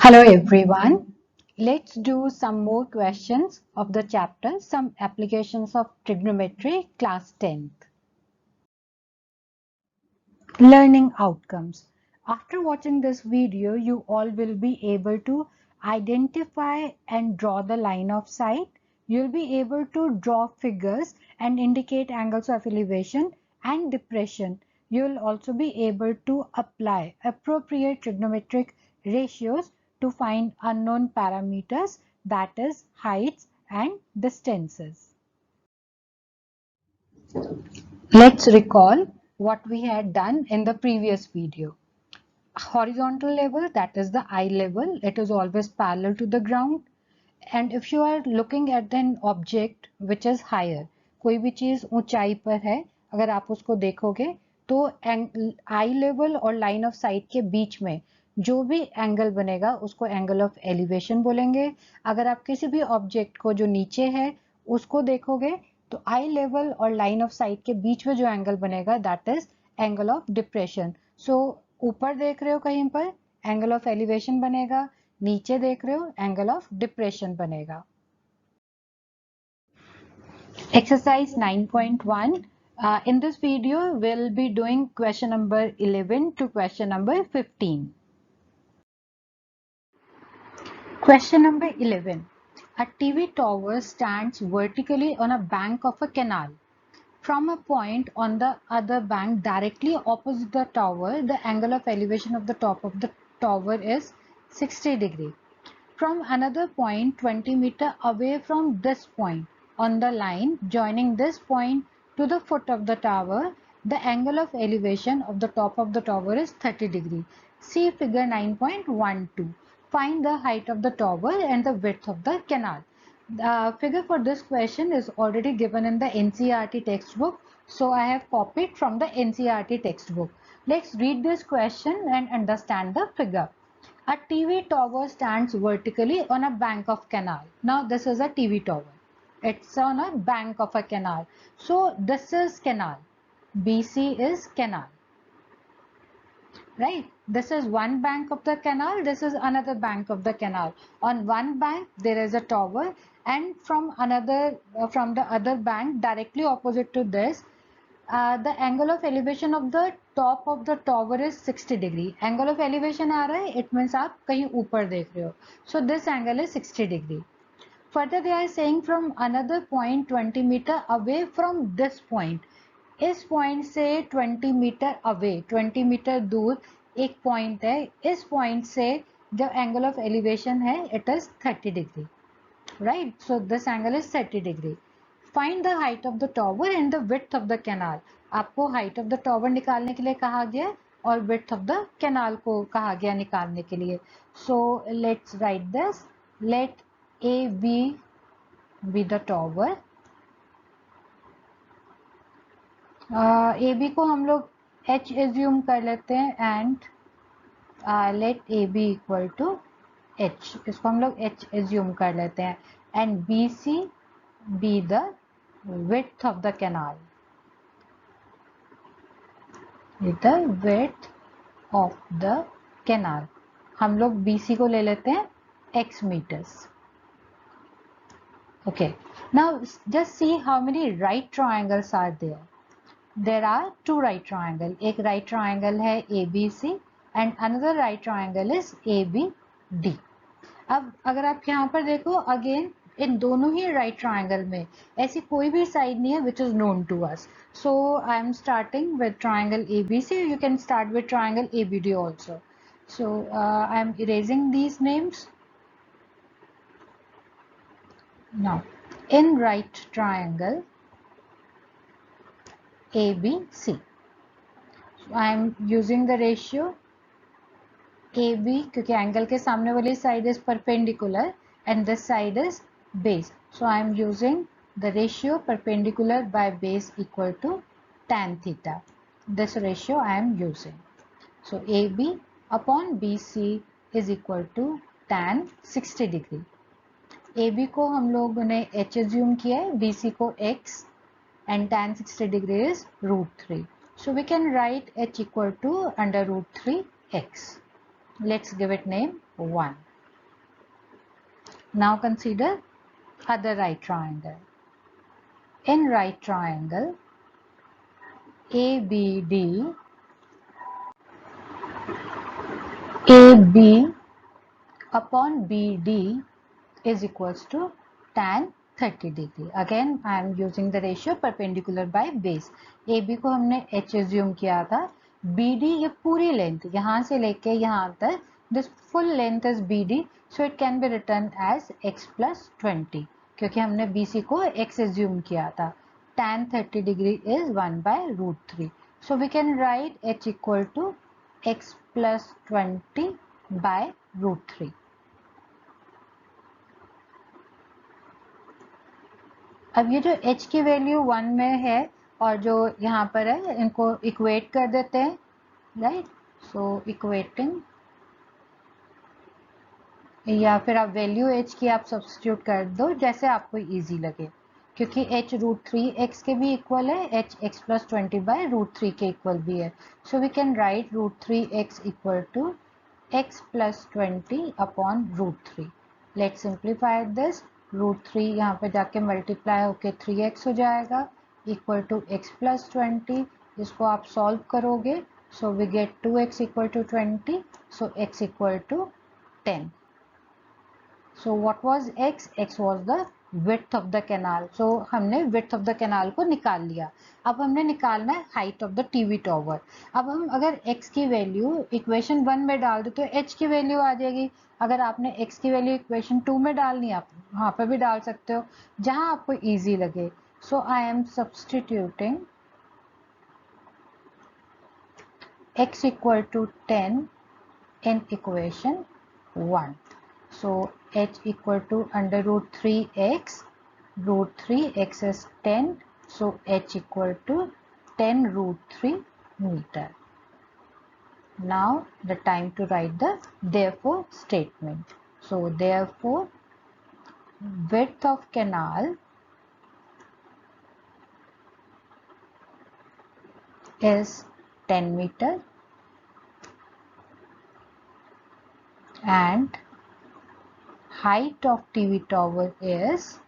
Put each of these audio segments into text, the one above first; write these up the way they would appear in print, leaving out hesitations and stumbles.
Hello everyone. Let's do some more questions of the chapter, some applications of trigonometry, class 10th. Learning outcomes. After watching this video, you all will be able to identify and draw the line of sight. You'll be able to draw figures and indicate angles of elevation and depression. You'll also be able to apply appropriate trigonometric ratios to find unknown parameters, that is heights and distances. Let's recall what we had done in the previous video. Horizontal level, that is the eye level, it is always parallel to the ground. And if you are looking at an object which is higher, कोई भी चीज ऊंचाई पर है, अगर आप उसको देखोगे तो आई लेवल और लाइन ऑफ साइट के बीच में जो भी एंगल बनेगा उसको एंगल ऑफ एलिवेशन बोलेंगे. अगर आप किसी भी ऑब्जेक्ट को जो नीचे है उसको देखोगे तो आई लेवल और लाइन ऑफ साइट के बीच में जो एंगल बनेगा that is angle of depression. So ऊपर देख रहे हो कहीं पर एंगल ऑफ एलिवेशन बनेगा, नीचे देख रहे हो एंगल ऑफ डिप्रेशन बनेगा. Exercise 9.1. In this video, we'll be doing question number 11 to question number 15. Question number 11. A TV tower stands vertically on a bank of a canal. From a point on the other bank directly opposite the tower, the angle of elevation of the top of the tower is 60 degree. From another point 20 meter away from this point on the line joining this point to the foot of the tower, the angle of elevation of the top of the tower is 30 degree. See figure 9.12. Find the height of the tower and the width of the canal. The figure for this question is already given in the NCERT textbook, so I have copied from the NCERT textbook. Let's read this question and understand the figure. A TV tower stands vertically on a bank of canal. Now this is a TV tower. It's on a bank of a canal. So this is canal. BC is canal. Right? This is one bank of the canal. This is another bank of the canal. On one bank there is a tower, and from the other bank directly opposite to this, the angle of elevation of the top of the tower is 60 degree. Angle of elevation आ रहा है, it means आप कहीं ऊपर देख रहे हो. So this angle is 60 degree. Further they are saying from another point 20 meter away from this point. इस point से 20 meter away, 20 meter दूर एक point है. इस point से जो angle of elevation है, it is 30 degree. Right? So this angle is 30 degree. Find the height of the tower and the width of the canal. आपको height of the tower निकालने के लिए कहा गया और width of the canal को कहा गया निकालने के लिए. So let's write this. Let AB be the tower. AB को हम लोग H assume कर लेते हैं and let AB equal to H. इसको हम लोग H assume कर लेते हैं and BC be the width of the canal. The width of the canal. हम लोग BC को ले लेते हैं X meters. Okay. Now just see how many right triangles are there. There are two right triangles. एक right triangle है ABC and another right triangle is ABD. अब अगर आप यहाँ पर देखो again इन दोनों ही right triangle में ऐसी कोई भी side नहीं है which is known to us. So I am starting with triangle ABC. You can start with triangle ABD also. So I am erasing these names. Now in right triangle ABC, so I am using the ratio AB क्योंकि angle के सामने वाली side is perpendicular and this side is base. So I am using the ratio perpendicular by base equal to tan theta. This ratio I am using. So AB upon BC is equal to tan 60 degree. AB को हम लोगों ने H assume किया है, BC को X and tan 60 degree is root 3. So we can write H equal to under root 3 X. Let's give it name 1. Now consider other right triangle. In right triangle, ABD, AB upon BD is equals to tan 30 degree. Again, I am using the ratio perpendicular by base. AB को हमने H assume किया था. BD ये पूरी length यहाँ से लेके यहाँ तक, this full length is BD, so it can be written as x plus 20 क्योंकि हमने BC को x assume किया था. Tan 30 degree is 1 by root 3. So we can write H equal to x plus 20 by root 3. अब ये जो h की value 1 में है और जो यहाँ पर है इनको इक्वेट कर देते हैं, राइट. सो इक्वेटिंग, या फिर आप वैल्यू h की आप सब्स्टिट्यूट कर दो जैसे आपको इजी लगे, क्योंकि h रूट 3x के भी इक्वल है, h x plus 20 by root 3 के इक्वल भी है. So we can write root 3x equal to x plus 20 upon root 3. Let's simplify this. Root 3 यहाँ पे जाके मल्टीप्लाई होके 3x हो जाएगा इक्वल टू x प्लस 20. इसको आप सॉल्व करोगे, so we get 2x equal to 20, so x equal to 10. So what was x? X was the width of the canal. So हमने width of the canal को निकाल लिया. अब हमने निकालना है height of the TV tower. अब हम अगर x की वैल्यू इक्वेशन 1 में डाल दे तो h की वैल्यू आ जाएगी. अगर आपने x की वैल्यू इक्वेशन 2 में डालनी है आप वहाँ पे भी डाल सकते हो जहाँ आपको इजी लगे. So I am substituting x equal to 10 in equation 1. So h equal to under root 3x, root 3x is 10, so h equal to 10 root 3 meter. Now the time to write the therefore statement. So therefore width of canal is 10 meter and height of TV tower is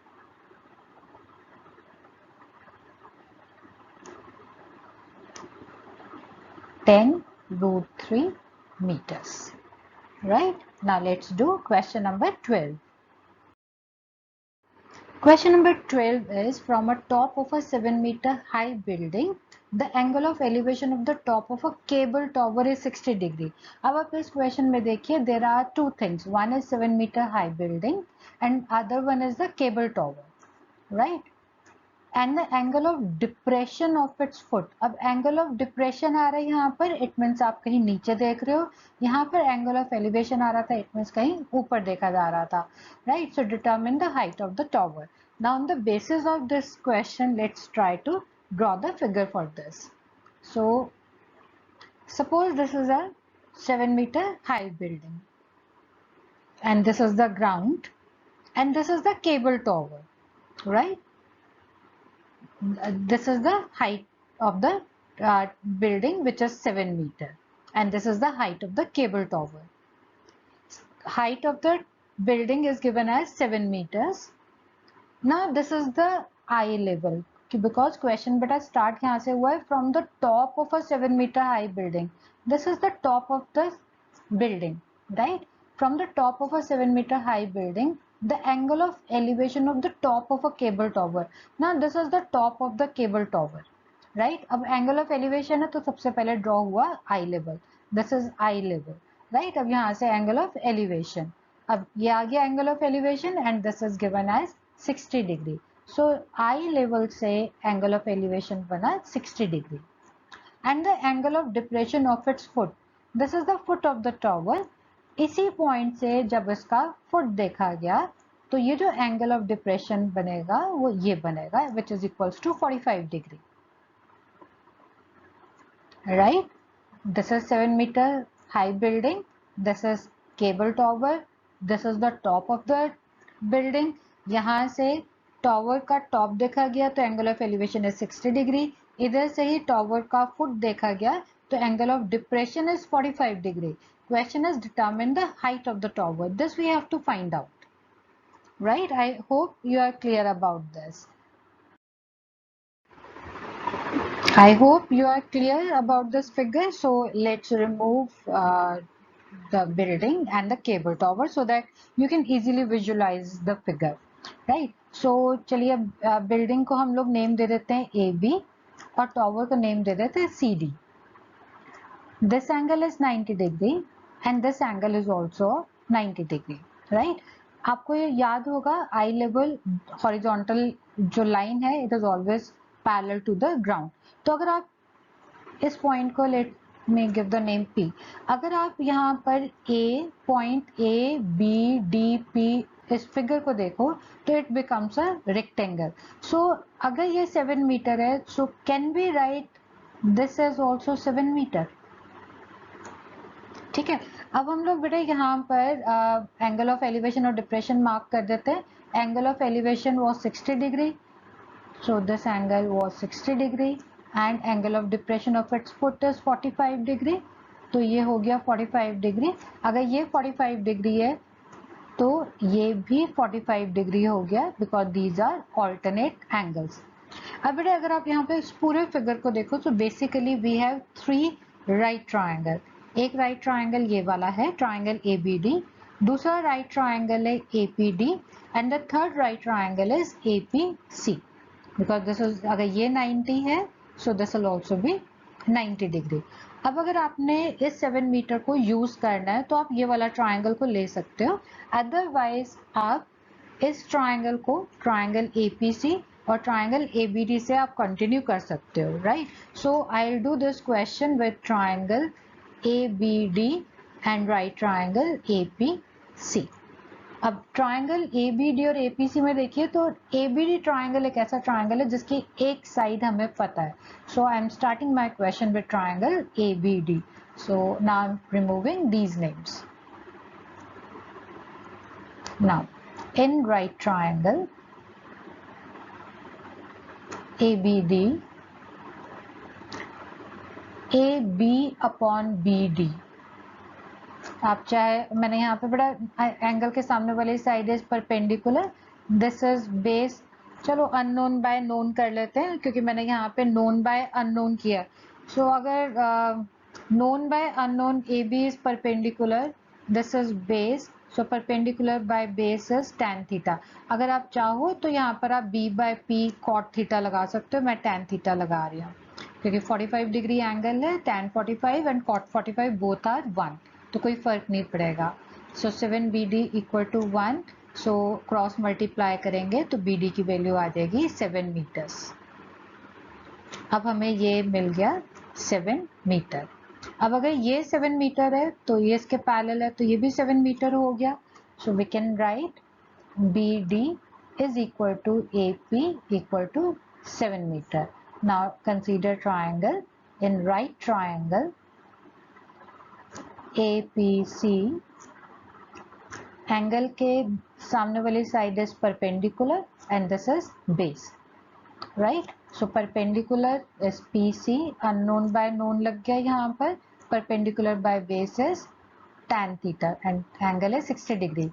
10 root 3 meters. Right? Now let's do question number 12. Question number 12 is from a top of a 7-meter high building, the angle of elevation of the top of a cable tower is 60 degree. अब आप इस question में देखिए, there are two things. One is 7-meter high building and other one is the cable tower, right? And the angle of depression of its foot. अब angle of depression आ रहा है यहाँ पर, it means आप कहीं नीचे देख रहे हो. यहाँ पर angle of elevation आ रहा था, it means कहीं ऊपर देखा जा रहा था, right? So determine the height of the tower. Now on the basis of this question, let's try to draw the figure for this. So suppose this is a 7-meter high building and this is the ground and this is the cable tower, right? This is the height of the building, which is 7 meter, and this is the height of the cable tower. Height of the building is given as 7 meters. Now this is the eye level, because question beta start यहाँ से हुआ है from the top of a 7-meter high building. This is the top of the building, right? From the top of a 7-meter high building, the angle of elevation of the top of a cable tower. Now this is the top of the cable tower, right? अब angle of elevation है तो सबसे पहले draw हुआ eye level. This is eye level, right? अब यहाँ से angle of elevation. अब ये आ गया angle of elevation and this is given as 60 degree. So eye level से angle of elevation बना 60 degree. And the angle of depression of its foot. This is the foot of the tower. इसी point से जब इसका foot देखा गया तो ये जो एंगल ऑफ डिप्रेशन बनेगा वो ये बनेगा, which is equals to 45 degree, right? This is 7-meter high building, this is cable tower, this is the top of the building. यहाँ से टॉवर का टॉप देखा गया तो angle of elevation is 60 degree. इधर से ही टॉवर का फुट देखा गया तो angle of depression is 45 degree. Question is determine the height of the tower. This we have to find out. right? I hope you are clear about this. I hope you are clear about this figure. So let's remove the building and the cable tower so that you can easily visualize the figure, right? So चलिए building को हम लोग name दे देते हैं AB और tower को name दे देते हैं CD. This angle is 90 degree and this angle is also 90 degree, right? आपको ये याद होगा आई लेवल हॉरिजॉन्टल जो लाइन है it is always parallel to the ground. तो अगर आप इस पॉइंट को लेट में गिव द नेम P. अगर आप यहाँ पर point A, B, D, P इस फिगर को देखो तो it becomes a rectangle. So अगर ये 7 मीटर है so can we write this is also 7 metre. ठीक है. अब हम लोग बेटा यहाँ पर एंगल ऑफ एलिवेशन और डिप्रेशन मार्क कर देते हैं. Angle of elevation was 60 degree. So this angle was 60 degree and angle of depression of its foot is 45 degree. तो ये हो गया 45 डिग्री. अगर ये 45 डिग्री है तो ये भी 45 डिग्री हो गया because these are alternate angles. अब बेटा अगर आप यहाँ पे इस पूरे फिगर को देखो तो basically we have 3 right triangle. एक राइट ट्राइंगल ये वाला है ट्राइंगल ABD. दूसरा राइट ट्राइंगल है APD and the third right triangle is APC. Because this is अगर ये 90 है so this will also be 90 degree. अब अगर आपने इस 7 मीटर को यूज करना है तो आप ये वाला ट्राइंगल को ले सकते हो. अदरवाइज आप इस ट्राइंगल को ट्राइंगल APC और ट्राइंगल ABD से आप कंटिन्यू कर सकते हो, right? So I will do this question with triangle ABD and right triangle APC. अब ट्राइंगल ABD और APC में देखिए तो ABD ट्राइंगल एक ऐसा ट्राइंगल है जिसकी एक साइड हमें पता है. So I am starting my question with triangle ABD. So now I am removing these names. Now in right triangle ABD, AB upon BD. आप चाहे मैंने यहाँ पे बड़ा एंगल के सामने वाली side is perpendicular. This is base. चलो अननोन बाय नोन कर लेते हैं क्योंकि मैंने यहाँ पे नोन बाय अननोन किया. सो अगर known by unknown AB is perpendicular, this is base. So perpendicular by base is tan theta. अगर आप चाहो तो यहाँ पर आप B by P cot theta लगा सकते हो. मैं tan थीटा लगा रही हूँ क्योंकि 45 डिग्री एंगल है. tan 45 and cot 45 both are 1 तो कोई फर्क नहीं पड़ेगा. So 7BD equal to 1. So cross multiply करेंगे तो BD की वैल्यू आ जाएगी 7 मीटर्स. अब हमें ये मिल गया 7 मीटर. अब अगर ये 7 मीटर है तो ये इसके पैरेलल है तो ये भी 7 मीटर हो गया. So we can write BD is equal to AP equal to 7 meter. Now consider triangle. In right triangle APC, angle के सामने वाली side is perpendicular and this is base, right? So perpendicular is PC. Unknown by known लग गया यहाँ पर. Perpendicular by base is tan theta and angle है 60 degree.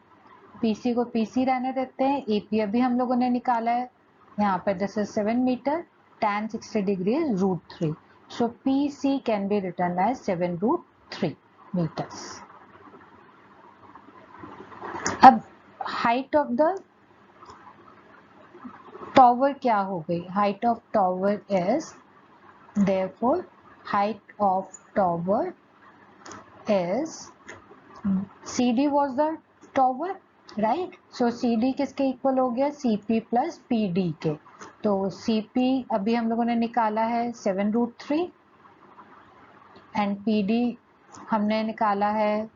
PC को PC रहने देते हैं. AP अभी हम लोगों ने निकाला है. यहाँ पर this is 7 metre. tan 60 degree is √3. So PC can be written as 7√3 meters. अब हाइट ऑफ द टॉवर क्या हो गई? Height of tower is therefore height of tower is CD was the tower, right? So CD किसके equal हो गया? CP plus PD के. तो CP अभी हम लोगों ने निकाला है 7√3 एंड PD हमने निकाला है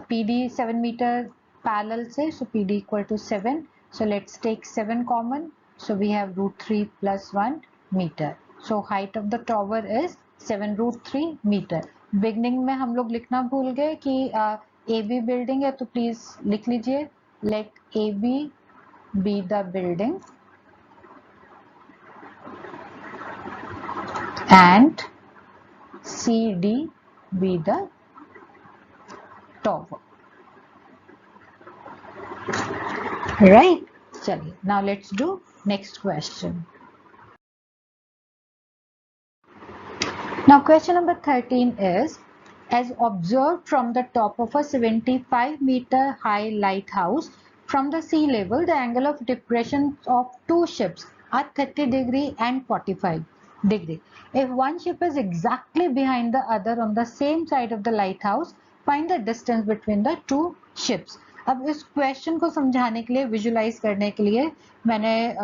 PD 7 मीटर पैरेलल से. So PD equal to 7. So let's take 7 common. So we have √3 plus 1 meter. So height of the tower is 7√3 meter. Beginning में हम लोग लिखना भूल गए कि AB बिल्डिंग है तो प्लीज लिख लीजिए. Let AB be the building and CD be the tower. right? चलिए, now let's do next question. Now question number 13 is, as observed from the top of a 75-meter high lighthouse from the sea level, the angle of depression of two ships are 30 degree and 45 degree. If one ship is exactly behind the other on the same side of the lighthouse, find the distance between the two ships. अब इस question को समझाने के लिए, visualise करने के लिए मैंने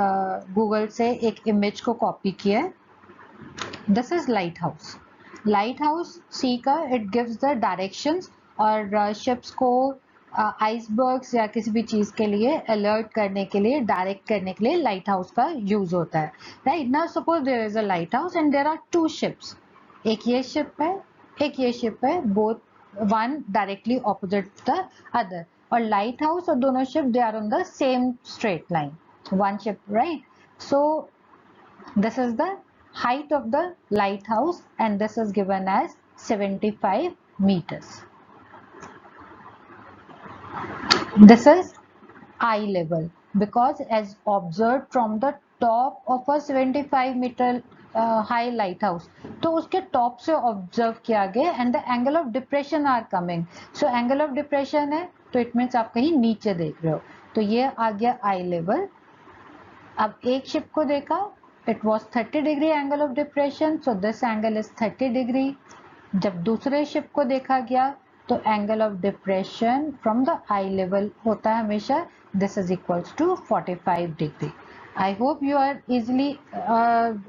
गूगल से एक इमेज को कॉपी किया है. This is lighthouse. Lighthouse सी का it gives the directions और ships को आइसबर्ग्स या किसी भी चीज के लिए अलर्ट करने के लिए, डायरेक्ट करने के लिए लाइट हाउस का यूज होता है. Right now suppose there is a lighthouse and there are two ships. एक ये शिप है, एक ये शिप है, both one directly opposite the other. और लाइट हाउस और दोनों ship they are on the same straight line. One ship, right? So this is the height of the lighthouse and this is given as 75 meters. This is eye level because as observed from the top of a 75-meter high lighthouse, तो उसके top से observe किया गया and the angle of depression are coming. So angle of depression है तो it means आप कहीं नीचे देख रहे हो, तो ये आ गया eye level. अब एक शिप को देखा, it was 30 degree angle of depression, so this angle is 30 degree. जब दूसरे शिप को देखा गया तो angle of depression from the eye level होता है हमेशा, this is equals to 45 degree. I hope you are easily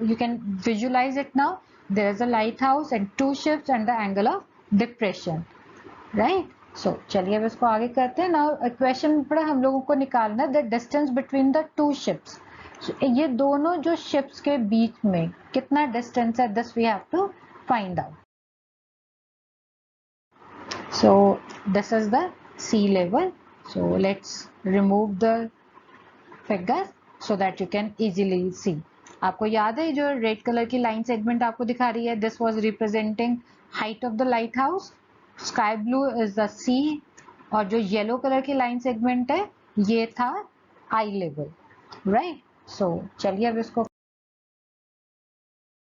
you can visualize it now. There is a lighthouse and two ships and the angle of depression, right? So चलिए अब इसको आगे करते हैं. Now question पड़ा हम लोगों को निकालना the distance between the two ships. ये दोनों जो शिप्स के बीच में कितना डिस्टेंस है, this we have to find out. So this is the sea level. So let's remove the figure so that you can easily see. आपको याद है जो रेड कलर की लाइन सेगमेंट आपको दिखा रही है, this was representing height of the lighthouse. Sky blue is the sea और जो येलो कलर की लाइन सेगमेंट है ये था आई लेवल, राइट? सो चलिए अब इसको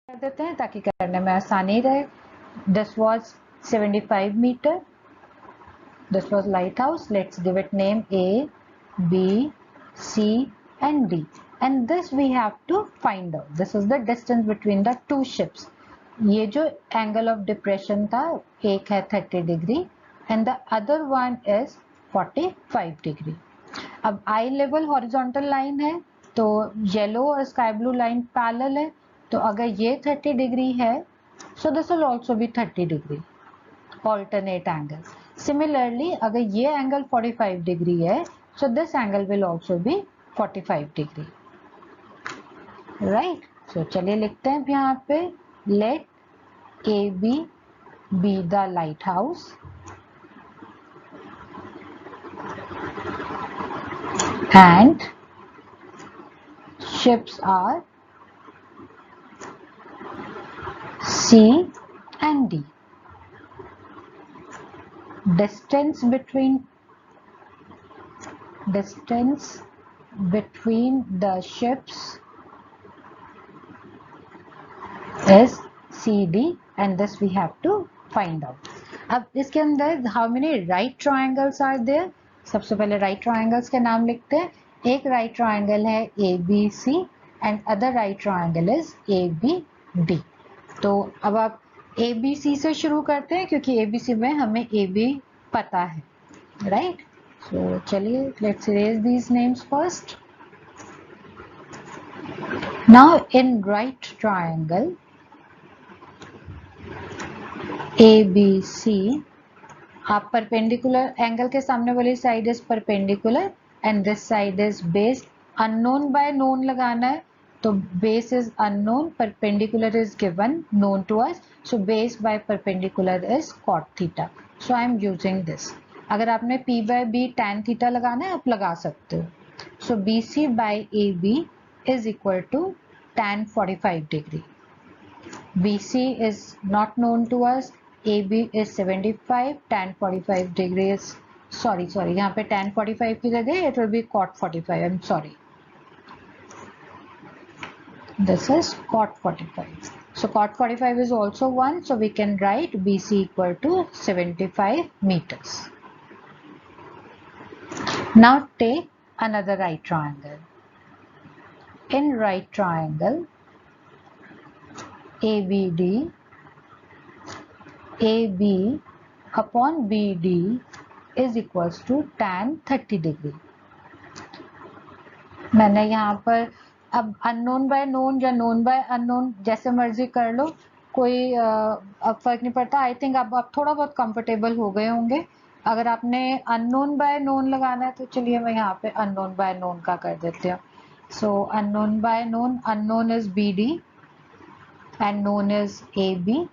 कर देते हैं ताकि करने में आसानी रहे. This was 75 metre. This was lighthouse. Let's give it name A, B, C and D. And this we have to find out. This is the distance between the two ships. ये जो angle of depression था, एक है 30 degree and the other one is 45 degree. अब आई level horizontal line है तो yellow और sky blue line parallel है, तो अगर ये 30 डिग्री है so this will also be 30 degree, alternate angles. Similarly अगर ये एंगल 45 डिग्री है so this angle will also be 45 degree, right? So चलिए लिखते हैं यहाँ पे let AB be the lighthouse and ships are C and D. Distance between the ships is CD and this we have to find out. अब इसके अंदर how many right triangles are there? सबसे पहले right triangles के नाम लिखते हैं. एक right triangle है ABC and other right triangle is ABD. तो अब आप ABC से शुरू करते हैं क्योंकि ABC में हमें AB पता है, राइट? सो चलिए let's erase these names first. Now in right triangle ABC, आप परपेंडिकुलर एंगल के सामने वाली side is perpendicular and this side is base. Unknown by known लगाना है तो base is unknown, perpendicular is given, known to us, so base by perpendicular is cot theta. So I am using this. अगर आपने P by B tan theta लगाना है आप लगा सकते हो. So BC by AB is equal to tan 45 degree. BC is not known to us. AB is 75, tan 45 degree is sorry यहाँ पे tan 45 की जगह it will be cot 45. I'm sorry. This is cot 45. So cot 45 is also 1. So we can write BC equal to 75 meters. Now take another right triangle. In right triangle, ABD, AB upon BD is equals to tan 30 degree. मैंने यहाँ पर अब unknown by known या known by unknown जैसे मर्जी कर लो, कोई अब फर्क नहीं पड़ता. आई थिंक अब आप थोड़ा बहुत कंफर्टेबल हो गए होंगे. अगर आपने अननोन बाय नोन लगाना है तो चलिए मैं यहाँ पे अननोन बाय नोन का कर देती हूँ. So unknown by known, unknown is BD and known as AB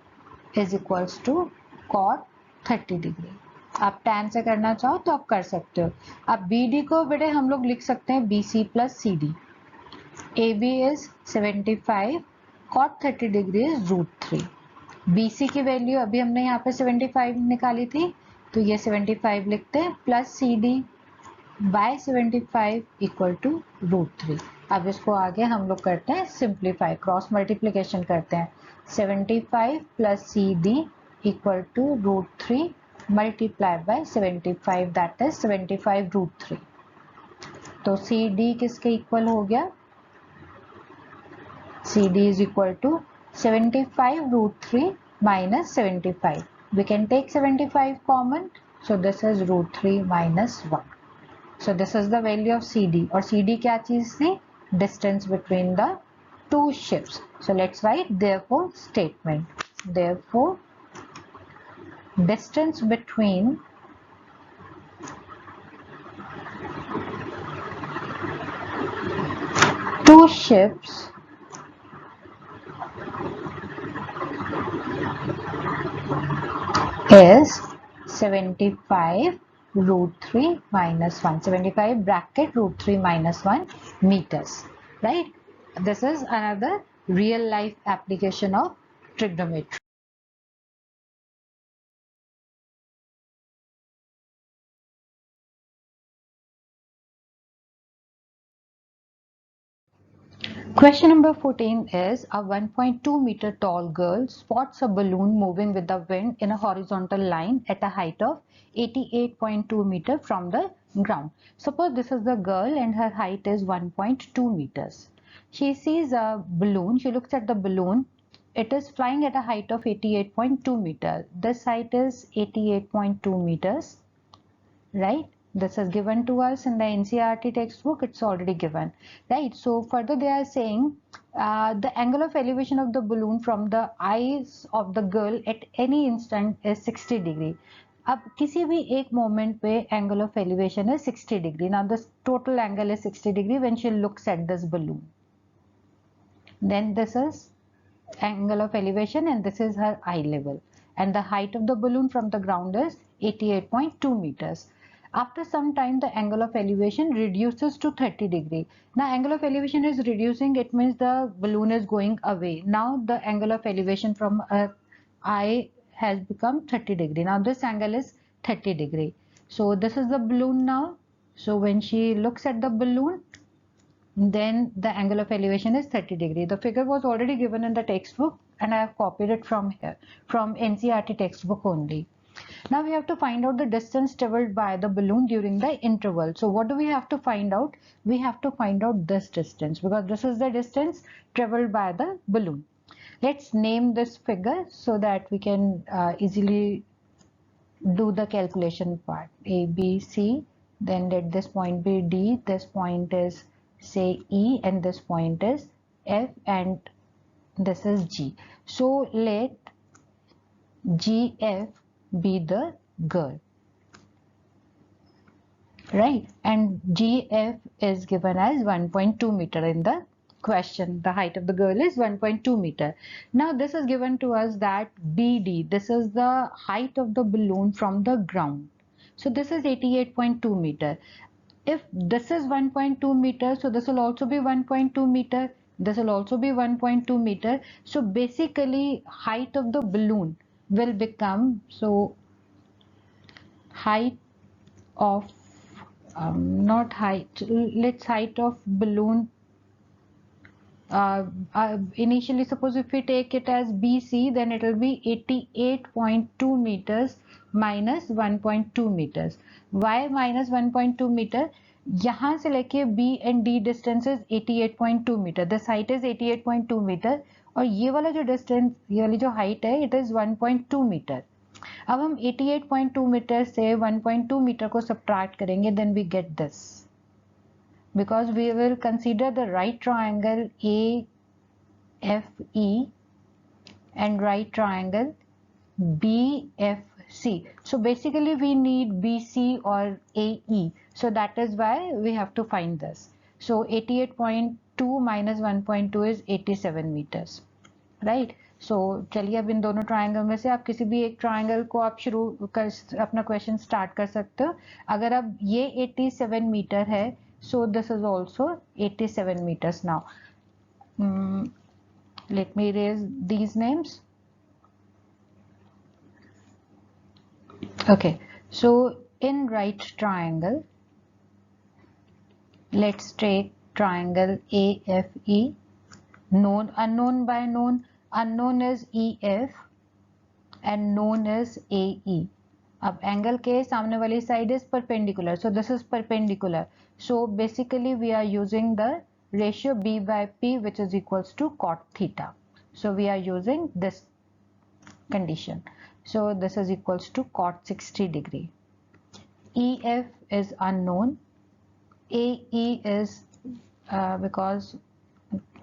is equals to cot 30 degree. आप tan से करना चाहो तो आप कर सकते हो. अब BD को बेटे हम लोग लिख सकते हैं BC plus CD. AB is 75, cot 30 degree is √3. BC की वैल्यू अभी हमने यहाँ पे 75 निकाली थी, तो ये 75 लिखते हैं plus CD by 75 equal to √3. अब इसको आगे हम लोग करते हैं सिंप्लीफाई, क्रॉस मल्टीप्लिकेशन करते हैं. 75 plus CD equal to √3 multiply by 75, that is 75 √3. तो CD किसके इक्वल हो गया? CD is equal to 75 √3 minus 75. We can take 75 common, so this is √3 minus 1. So this is the value of CD. और CD क्या चीज थी? Distance between the two ships. So let's write therefore statement. Therefore distance between two ships is 75 √3 minus 1. 75 bracket √3 minus 1 meters. Right? This is another real life application of trigonometry. Question number 14 is a 1.2 meter tall girl spots a balloon moving with the wind in a horizontal line at a height of 88.2 meter from the ground. Suppose this is the girl and her height is 1.2 meters. She sees a balloon, she looks at the balloon. It is flying at a height of 88.2 meter. This height is 88.2 meters, right? This is given to us in the NCERT textbook. It's already given, right? So further they are saying the angle of elevation of the balloon from the eyes of the girl at any instant is 60 degree. अब किसी भी एक moment पे angle of elevation is 60 degree. Now this total angle is 60 degree when she looks at this balloon. Then this is angle of elevation and this is her eye level, and the height of the balloon from the ground is 88.2 meters. After some time the angle of elevation reduces to 30 degree. Now angle of elevation is reducing, it means the balloon is going away. Now the angle of elevation from her eye has become 30 degree. Now this angle is 30 degree. So this is the balloon now. So when she looks at the balloon, then the angle of elevation is 30 degree. The figure was already given in the textbook and I have copied it from here, from NCERT textbook only. Now we have to find out the distance traveled by the balloon during the interval. So what do we have to find out? We have to find out this distance, because this is the distance traveled by the balloon. Let's name this figure so that we can easily do the calculation part. A, B, C, then let this point be D, this point is say E, and this point is F, and this is G. So let GF be the girl, right? And GF is given as 1.2 meter in the question. The height of the girl is 1.2 meter. Now this is given to us that BD, this is the height of the balloon from the ground. So this is 88.2 meter. If this is 1.2 meter, so this will also be 1.2 meter. This will also be 1.2 meter. So basically height of the balloon will become, so height of not height, let's height of balloon. Initially, suppose if we take it as BC, then it will be 88.2 meters minus 1.2 meters. Why minus 1.2 meter? यहाँ से लेके B and D distance is 88.2 meter. This height is 88.2 meter और ये वाला जो distance, ये वाली जो height है, it is 1.2 meter. अब हम 88.2 मीटर से 1.2 मीटर को subtract करेंगे, then we get this. Because we will consider the right triangle AFE and right triangle BFC. So basically we need BC or AE. So that is why we have to find this. So 88.2 minus 1.2 is 87 meters. Right? So चलिए अब इन दोनों triangle में से आप किसी भी एक triangle को आप शुरू कर अपना क्वेश्चन स्टार्ट कर सकते हो. अगर अब ये 87 मीटर है, so this is also 87 meters now. Let me erase these names. Okay, so in right triangle, let's take triangle AFE. Known, unknown by known. Unknown is EF and known is AE. अब angle के सामने वाली side is perpendicular, so this is perpendicular. So basically we are using the ratio B by P, which is equals to cot theta. So we are using this condition. So this is equals to cot 60 degree. EF is unknown. AE is because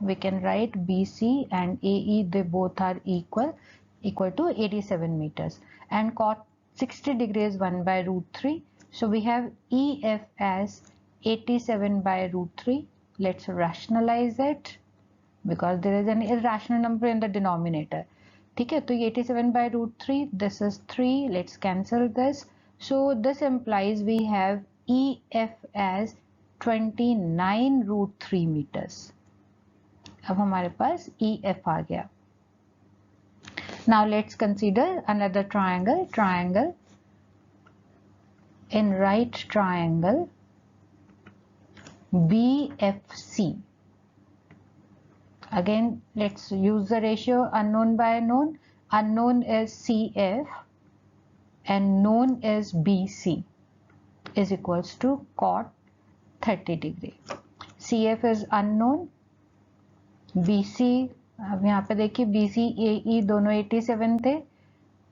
we can write BC and AE, they both are equal to 87 meters, and cot 60 degrees 1 by root 3. So we have EF as 87 by root 3. Let's rationalize it because there is an irrational number in the denominator. ठीक है, तो ये 87 by root 3, this is 3. Let's cancel this. So this implies we have EF as 29 root 3 meters. अब हमारे पास EF आ गया. Now let's consider another triangle. Triangle in right triangle BFC. Again, let's use the ratio unknown by known. Unknown is CF and known is BC is equals to cot 30 degree. CF is unknown. BC, अब यहाँ पे देखिए BC AE दोनों 87 थे,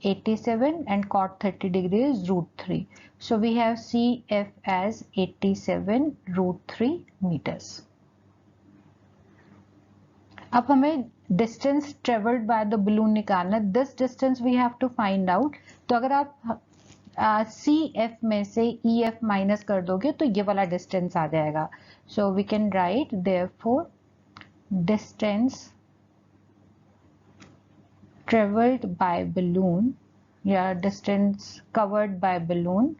87 and cot 30 degree is root 3. So we have CF as 87 root 3 meters. अब हमें distance traveled by the balloon निकालना. This distance we have to find out. तो अगर आप CF में से EF माइनस कर दोगे तो ये वाला distance आ जाएगा. So we can write therefore distance traveled by balloon, distance covered by balloon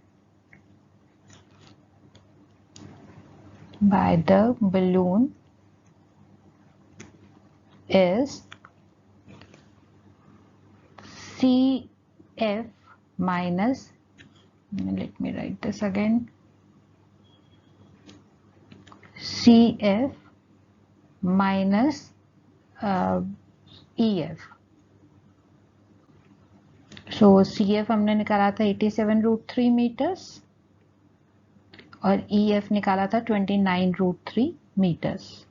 by the balloon is CF minus, let me write this again, CF minus EF. So CF हमने निकाला था 87 root 3 meters और EF निकाला था 29 root 3 meters.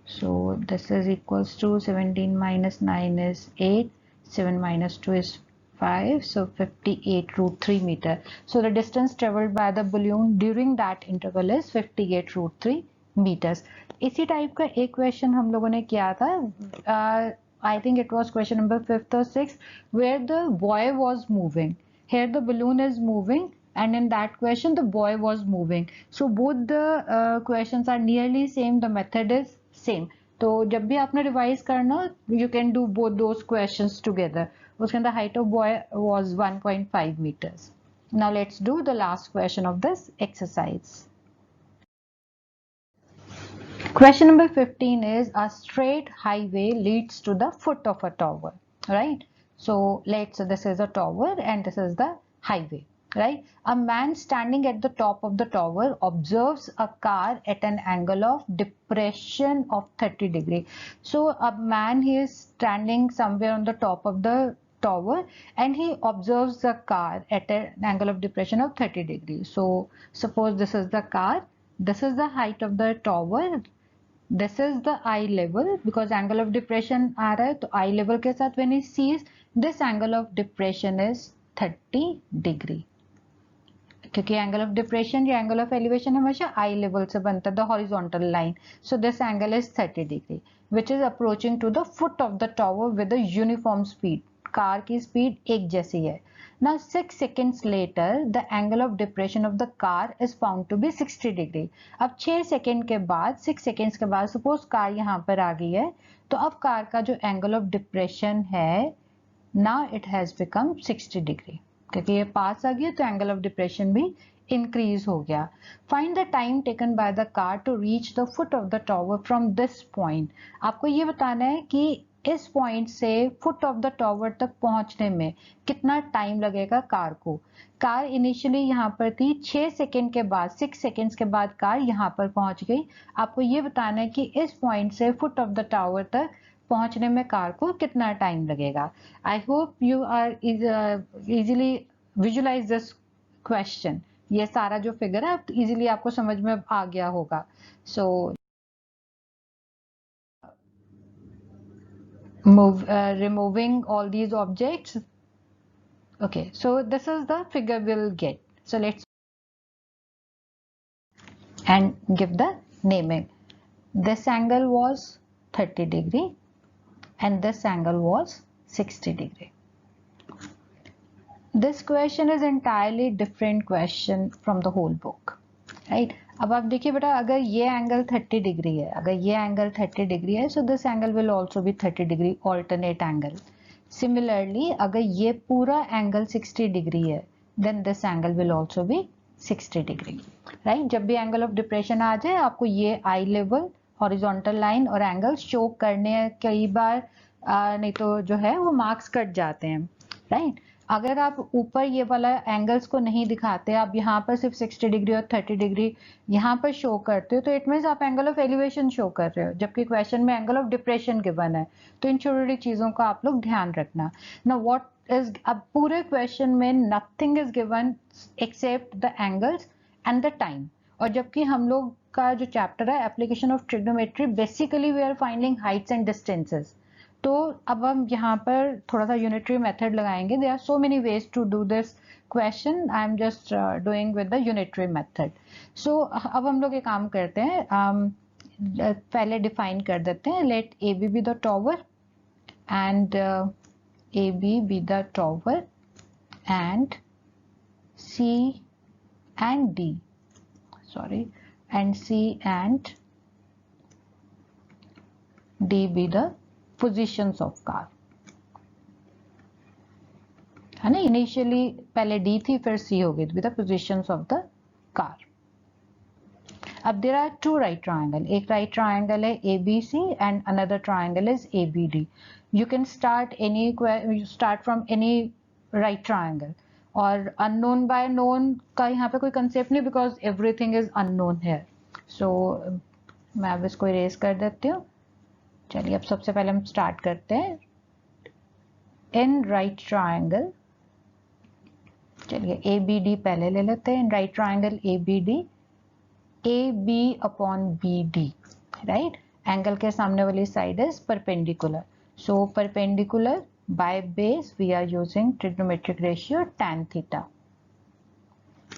So this is equals to 17 minus 9 is 8, 7 minus 2 is 5, so 58 root 3 meter. So the distance traveled by the balloon during that interval is 58 root 3 meters. इसी type का एक question हम लोगों ने किया था, I think it was question number 5th or 6th, where the boy was moving. Here the balloon is moving and in that question the boy was moving. So both the questions are nearly same, the method is same. तो जब भी आपने revise करना, you can do both those questions together. उसके अंदर height of boy was 1.5 meters. Now let's do the last question of this exercise. Question number 15 is a straight highway leads to the foot of a tower, right? So this is a tower and this is the highway. right? A man standing at the top of the tower observes a car at an angle of depression of 30 degree. So a man, he is standing somewhere on the top of the tower and he observes the car at an angle of depression of 30 degrees. So suppose this is the car, this is the height of the tower, this is the eye level, because angle of depression आ रहा है तो eye level के साथ when he sees, this angle of depression is 30 degree, क्योंकि angle of depression या angle of elevation हमेशा eye level से बनता है, the horizontal line. So this angle is 30 degree which is approaching to the foot of the tower with a uniform speed. Car की speed एक जैसी है. Now 6 seconds later the angle of depression of the car is found to be 60 degree. अब 6 second के बाद 6 seconds के बाद suppose car यहाँ पर आ गई है, तो अब कार का जो एंगल ऑफ डिप्रेशन है now it has become 60 degree, क्योंकि ये पास आ गया तो एंगल ऑफ डिप्रेशन भी इंक्रीज हो गया. Find the time taken by the car to reach the foot of the tower from this point. आपको ये बताना है कि इस पॉइंट से फुट ऑफ द टावर तक पहुंचने में कितना टाइम लगेगा कार को. कार इनिशियली यहाँ पर थी, 6 सेकेंड के बाद 6 सेकेंड्स के बाद कार यहाँ पर पहुंच गई. आपको ये बताना है कि इस पॉइंट से फुट ऑफ द टावर तक पहुंचने में कार को कितना टाइम लगेगा. I hope you are easily visualise this question. ये सारा जो फिगर है इजीली आपको समझ में आ गया होगा. सो removing all these objects. Okay, so this is the figure we'll get. So let's and give the naming. This angle was 30 degree and this angle was 60 degree. This question is entirely different question from the whole book, right? अब आप देखिए बेटा, अगर ये angle 30 degree है, अगर ये angle 30 degree है, so this angle will also be 30 degree alternate angle. Similarly, अगर ये पूरा एंगल 60 डिग्री है, then this angle will also be 60 degree, right? जब भी एंगल ऑफ डिप्रेशन आ जाए, आपको ये आई लेवल, हॉरिजॉन्टल लाइन और एंगल शो करने हैं. कई बार नहीं तो जो है वो मार्क्स कट जाते हैं, राइट? अगर आप ऊपर ये वाला एंगल्स को नहीं दिखाते, आप यहाँ पर सिर्फ 60 डिग्री और 30 डिग्री यहाँ पर शो करते हो, तो इट मीन्स आप एंगल ऑफ एलिवेशन शो कर रहे हो, जबकि क्वेश्चन में एंगल ऑफ डिप्रेशन गिवन है. तो इन छोटी छोटी चीज़ों का आप लोग ध्यान रखना. ना व्हाट इज, अब पूरे क्वेश्चन में nothing is given except the angles and the time. और जबकि हम लोग का जो चैप्टर है application of trigonometry, basically we are finding heights and distances. तो अब हम यहाँ पर थोड़ा सा यूनिटरी मेथड लगाएंगे. There are so many ways to do this question. I am just doing with the unitary method. सो अब हम लोग एक काम करते हैं, पहले डिफाइन कर देते हैं. Let A B the tower and A B the tower and C and D, sorry, and C and D be the positions of car, है ना. इनिशियली पहले डी थी फिर सी हो गई, with the positions of the car. अब there are two right triangle. एक राइट ट्रायंगल है A B C and another triangle is A B D. You can start from any right triangle. और unknown by known का यहाँ पे कोई concept नहीं, because everything is unknown here. सो मैं अब इसको इरेज कर देती हूँ. चलिए अब सबसे पहले हम स्टार्ट करते हैं. इन राइट ट्रायंगल, चलिए ए बी डी पहले ले लेते हैं. In right triangle A B D, A B upon B D, right. Angle के सामने वाली side is perpendicular. So perpendicular by base we are using trigonometric ratio tan theta,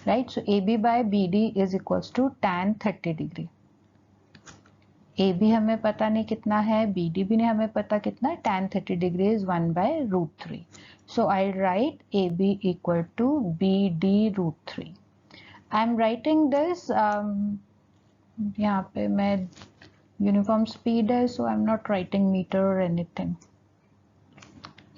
right. So A B by B D is equals to tan 30 degree. A B हमें पता नहीं कितना है, B D भी नहीं हमें पता कितना है. tan 30 degree is 1/√3. So I write A B equal to B D √3. I am writing this, यहाँ पे मैं यूनिफॉर्म स्पीड है, so I am not writing metre और एनीथिंग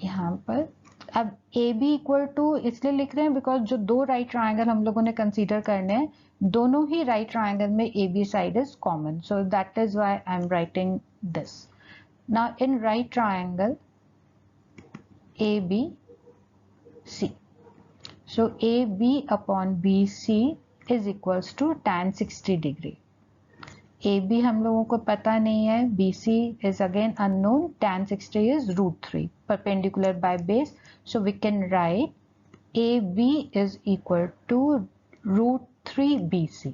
यहाँ पर. अब ए बी इक्वल टू इसलिए लिख रहे हैं बिकॉज जो दो राइट ट्रायंगल हम लोगों ने कंसीडर करने हैं, दोनों ही राइट ट्रायंगल में A B side is common. So that is why I am writing this. Now in right triangle A B C, So AB upon BC is equals to tan 60 degree. AB हम लोगों को पता नहीं है, BC is again unknown, tan 60 is √3 perpendicular by base, so we can write AB is equal to √3 BC.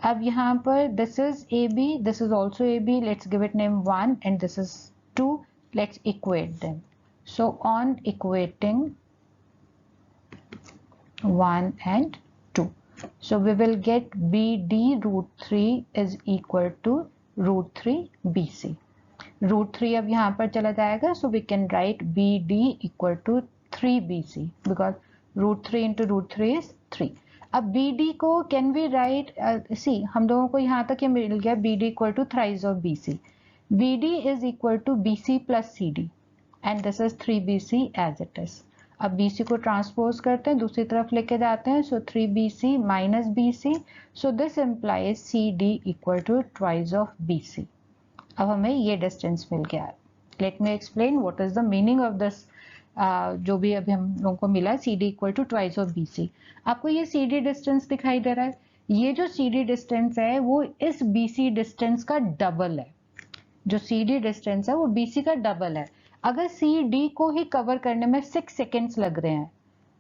अब यहाँ पर this is AB, this is also AB, let's give it name 1 and this is 2, let's equate them. So on equating 1 and 2, so we will get BD √3 is equal to √3 BC. √3 अब यहाँ पर चला जाएगा, so we can write BD equal to 3 BC because √3 into √3 is 3. अब BD को can we write, see हम लोगों को यहाँ तक ये मिल गया BD equal to thrice of BC. BD is equal to BC plus CD and this is 3 BC as it is. अब BC को ट्रांसपोज करते हैं, दूसरी तरफ लेके जाते हैं, so 3 BC minus BC, so this implies CD equal to twice of BC. अब हमें ये डिस्टेंस मिल गया है. Let me explain what is the meaning of this. जो भी अभी हम लोगों को मिला CD equal to twice of BC. आपको ये CD डिस्टेंस दिखाई दे रहा है. ये जो CD डिस्टेंस है वो इस BC डिस्टेंस का डबल है. जो CD डिस्टेंस है वो BC का डबल है. अगर CD को ही कवर करने में 6 सेकेंड्स लग रहे हैं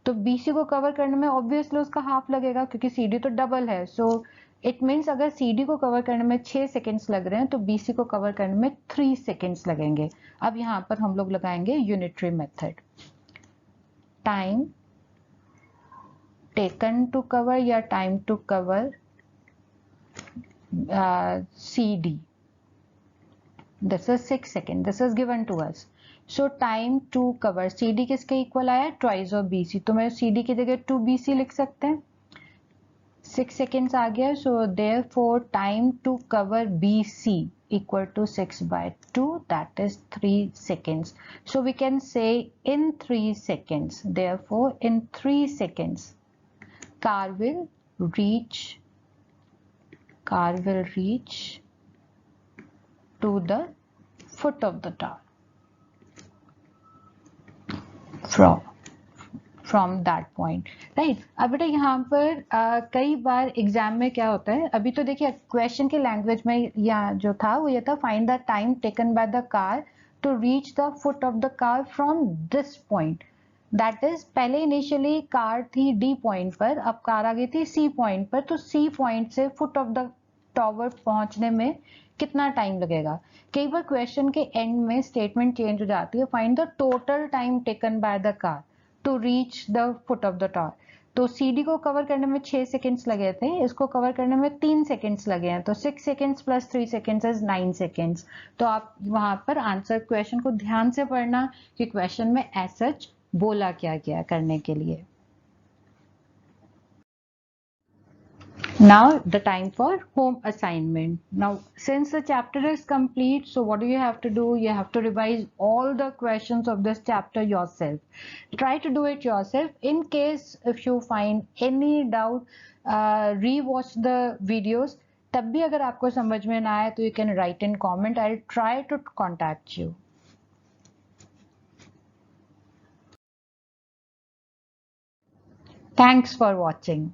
तो BC को कवर करने में ऑब्वियसली उसका हाफ लगेगा क्योंकि CD तो डबल है. सो इट मीन्स अगर CD को कवर करने में 6 सेकेंड्स लग रहे हैं तो BC को कवर करने में 3 सेकेंड्स लगेंगे. अब यहाँ पर हम लोग लगाएंगे unitary method. Time taken to cover या time to cover CD, this is 6 seconds, this is given to us. So time to cover CD किसके इक्वल आया, ट्वाइस ऑफ BC. तो मैं CD की जगह 2 BC लिख सकते हैं. 6 seconds आ गया, so therefore time to cover BC equal to 6 by 2, that is 3 seconds. So we can say in 3 seconds, therefore in 3 seconds car will reach to the foot of the tower from that point, right? अब बेटा यहाँ पर कई बार exam में क्या होता है, अभी तो देखिए क्वेश्चन के लैंग्वेज में यहाँ जो था वो ये था, find the time taken by the car to reach the foot of the car from this point. That is पहले इनिशियली कार थी D पॉइंट पर, अब कार आ गई थी C पॉइंट पर, तो C पॉइंट से फुट ऑफ द टॉवर पहुंचने में कितना टाइम लगेगा. कई बार क्वेश्चन के एंड में स्टेटमेंट चेंज हो जाती है, find the total time taken by the car to reach the foot of the tower. तो CD को कवर करने में 6 सेकेंड्स लगे थे, इसको कवर करने में 3 सेकेंड्स लगे हैं, तो 6 seconds plus 3 seconds is 9 seconds. तो आप वहां पर आंसर क्वेश्चन को ध्यान से पढ़ना कि क्वेश्चन में एज सच बोला क्या गया करने के लिए. Now the time for home assignment. Now since the chapter is complete, so what do you have to do? You have to revise all the questions of this chapter yourself. Try to do it yourself. In case if you find any doubt, re-watch the videos. तब भी अगर आपको समझ में ना आए तो you can write in comment. I'll try to contact you. Thanks for watching.